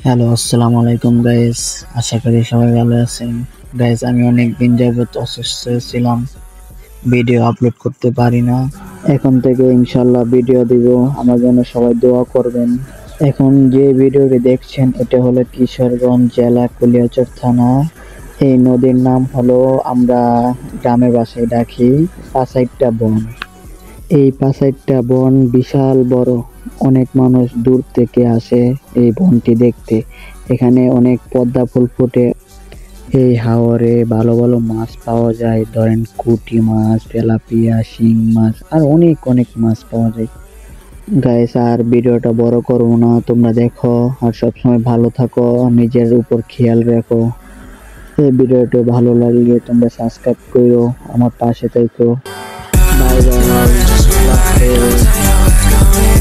Hello, আসসালামু আলাইকুম guys. আশা করি সবাই ভালো আছেন। গাইস, আমি অনেক দিন যাবত অসুস্থ ছিলাম, ভিডিও আপলোড করতে পারি না। এখন থেকে ইনশাল্লাহ ভিডিও দিব, আমার জন্য সবাই দোয়া করবেন। এখন যে ভিডিওটি দেখছেন এটা হলো কিশোরগঞ্জ জেলা কুলিয়াচর থানা। এই নদীর নাম হলো, আমরা গ্রামের ভাষায় ডাকি পাঁচাইট্টা বন। এই পাঁচাইট্টা বন বিশাল বড়, অনেক মানুষ দূর থেকে আসে এই বনটি দেখতে। এখানে অনেক পদ্মা ফুল ফোটে। এই হাওরে ভালো ভালো মাছ পাওয়া যায়, ধরেন কুটি মাছ, তেলাপিয়া, শিং মাছ আর অনেক অনেক মাছ পাওয়া যায়। গাইস, আর ভিডিওটা বড় করবো না, তোমরা দেখো আর সবসময় ভালো থাকো, নিজের উপর খেয়াল রাখো। এই ভিডিওটা ভালো লাগলে তোমরা সাবস্ক্রাইব করো, আমার পাশে থেকো। বাই বাই, আল্লাহ হাফেজ।